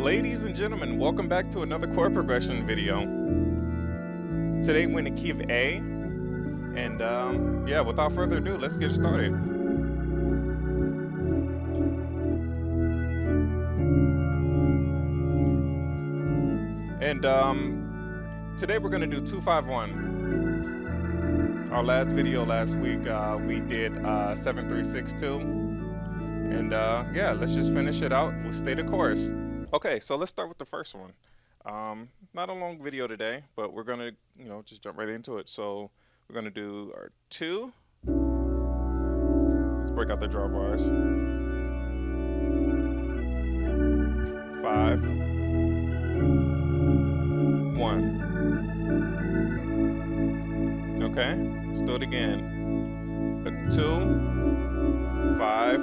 Ladies and gentlemen, welcome back to another chord progression video. Today we're in the key of A, and yeah, without further ado, let's get started. And today we're gonna do 251. Our last video last week, we did 7362, and yeah, let's just finish it out. We'll stay the course. Okay, so let's start with the first one. Not a long video today, but we're gonna, just jump right into it. So we're gonna do our 2. Let's break out the draw bars. 5, 1. Okay, let's do it again. 2, 5,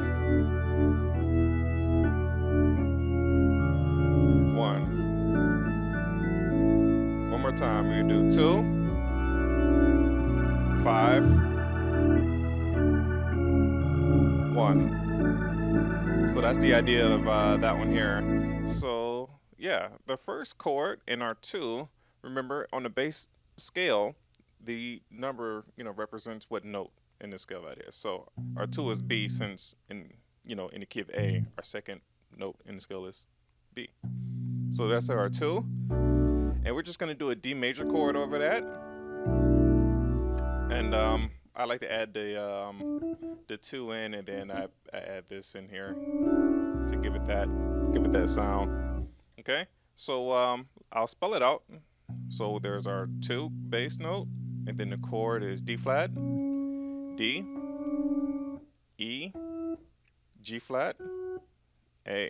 1. One more time. We do 2, 5, 1. So that's the idea of that one here. So yeah, the first chord in our 2, remember on the bass scale, the number represents what note in the scale that is. So our 2 is B, since in the key of A, our second note in the scale is B. So that's our 2, and we're just gonna do a D major chord over that. And I like to add the 2 in, and then I add this in here to give it that sound. Okay, so I'll spell it out. So there's our 2 bass note, and then the chord is D flat, D, E, G flat, A.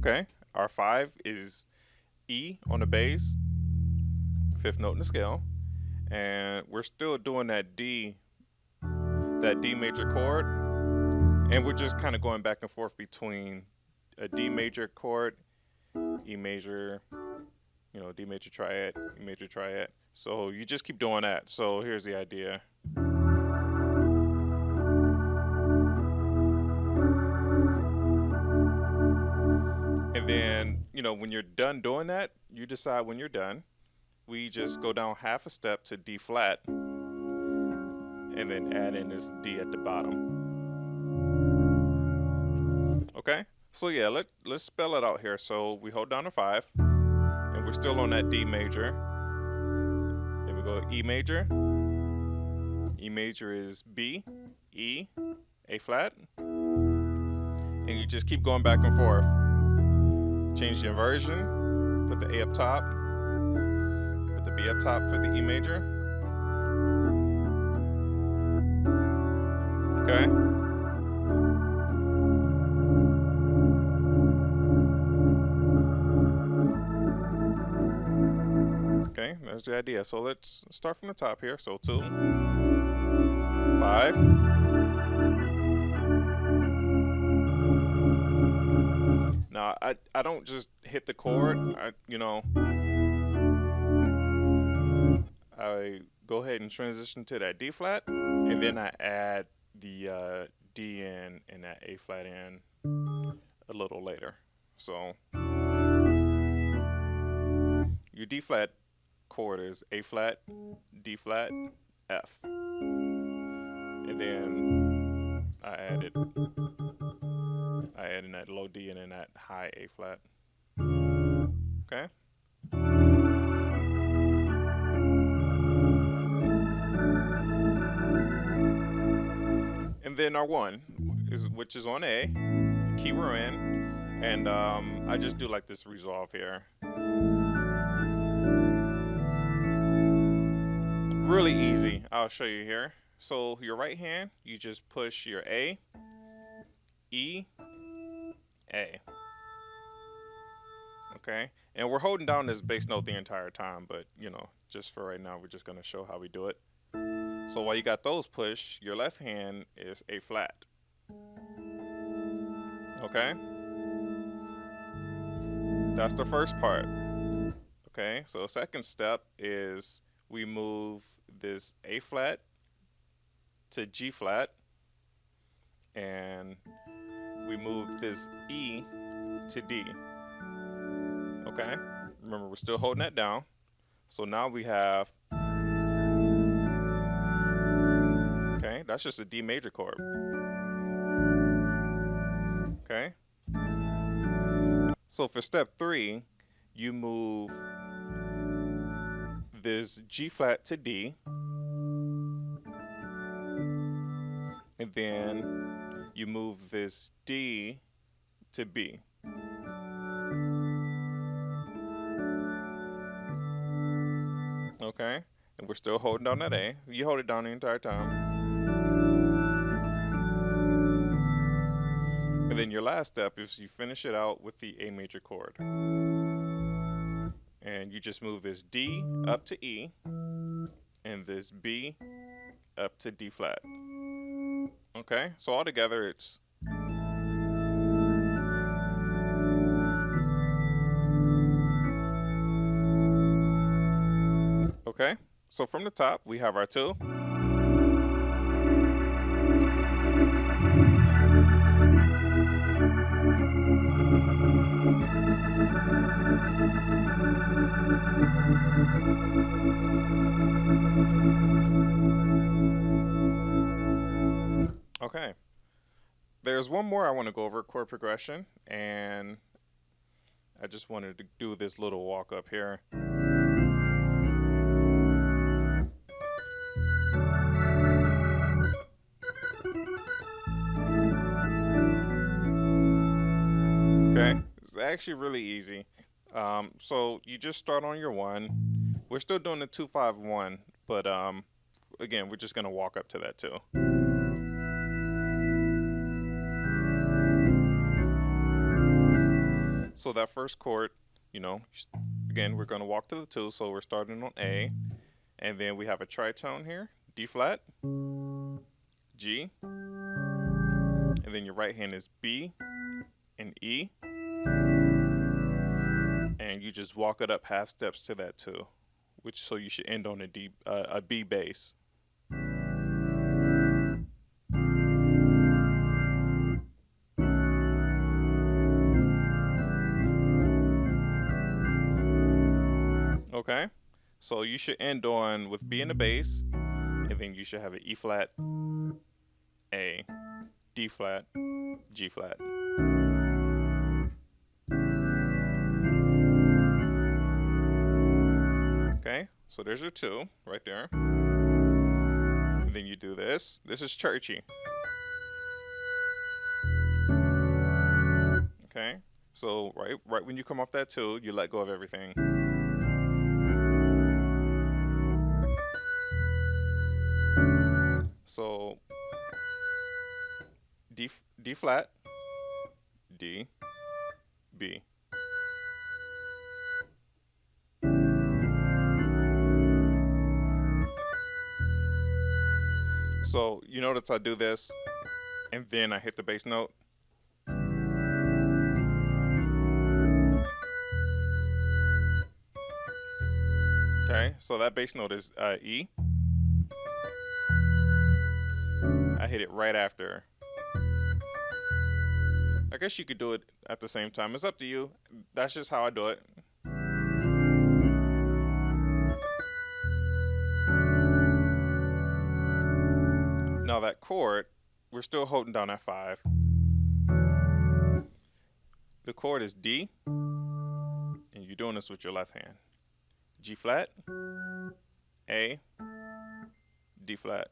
Okay, our 5 is E on the bass, 5th note in the scale, and we're still doing that D major chord, and we're just kind of going back and forth between a D major chord, E major, D major triad, E major triad. So you just keep doing that. So here's the idea. And then, when you're done doing that, you decide when you're done. We just go down half a step to D flat, and then add in this D at the bottom. Okay, so yeah, let's spell it out here. So we hold down a 5, and we're still on that D major. Then we go E major. E major is B, E, A flat, and you just keep going back and forth. Change the inversion, put the A up top, put the B up top for the E major. Okay. Okay, there's the idea. So let's start from the top here. So 2, 5. Now, I don't just hit the chord. I go ahead and transition to that D flat, and then I add the D in and that A flat in a little later. So your D flat chord is A flat, D flat, F, and then I add in that low D and then that high A flat. Okay. And then our 1 which is on A, the key we're in, and I just do like this resolve here. Really easy. I'll show you here. So your right hand, you just push your A, E, A. Okay, and we're holding down this bass note the entire time, but just for right now, we're just gonna show how we do it. So while you got those pushed, your left hand is A flat. Okay, that's the first part. Okay, so second step is we move this A flat to G flat, and we move this E to D. Okay, remember we're still holding that down. So now we have, okay, that's just a D major chord. Okay, so for step 3, you move this G flat to D, and then you move this D to B. Okay, and we're still holding down that A. You hold it down the entire time. And then your last step is you finish it out with the A major chord. And you just move this D up to E and this B up to D flat. Okay, so all together it's okay. So from the top we have our 2. Okay. There's one more I want to go over, chord progression, and I just wanted to do this little walk up here. Okay, it's actually really easy. So you just start on your 1. We're still doing the 2-5-1, but again, we're just gonna walk up to that 2. So that first chord, you know, again, we're gonna walk to the 2, so we're starting on A, and then we have a tritone here, D flat, G, and then your right hand is B and E, and you just walk it up half steps to that 2, which so you should end on a B bass. Okay, so you should end on with B in the bass, and then you should have an E flat, A, D flat, G flat. Okay, so there's your 2 right there. And then you do this. This is churchy. Okay, so right when you come off that 2, you let go of everything. So D flat, D, B. So you notice I do this, and then I hit the bass note. Okay, so that bass note is E. I hit it right after. I guess you could do it at the same time. It's up to you. That's just how I do it. Now that chord, we're still holding down at 5. The chord is D, and you're doing this with your left hand. G flat, A, D flat.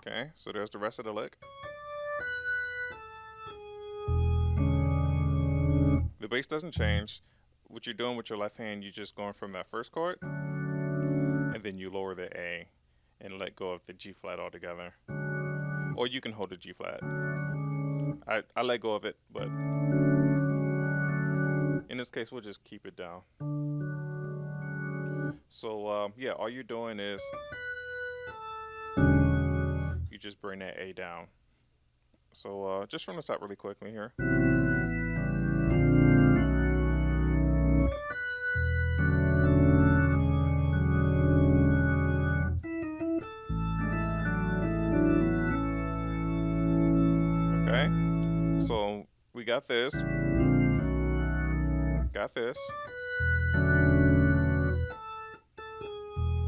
Okay, so there's the rest of the lick. The bass doesn't change. What you're doing with your left hand, you're just going from that first chord, and then you lower the A and let go of the G flat altogether. Or you can hold the G flat. I let go of it, but in this case, we'll just keep it down. So yeah, all you're doing is you just bring that A down. So just from the top really quickly here. Okay, so we got this. Got this.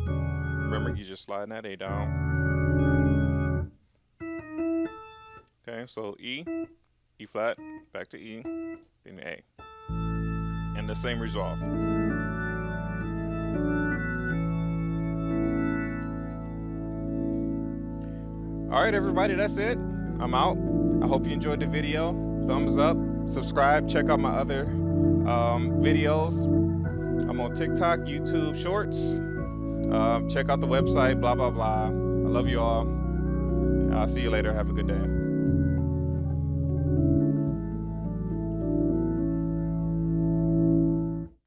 Remember, you just sliding that A down. Okay, so E, E flat, back to E, then A. And the same resolve. All right, everybody, that's it. I'm out. I hope you enjoyed the video. Thumbs up, subscribe, check out my other videos. I'm on TikTok, YouTube Shorts. Check out the website, blah, blah, blah. I love you all. I'll see you later. Have a good day.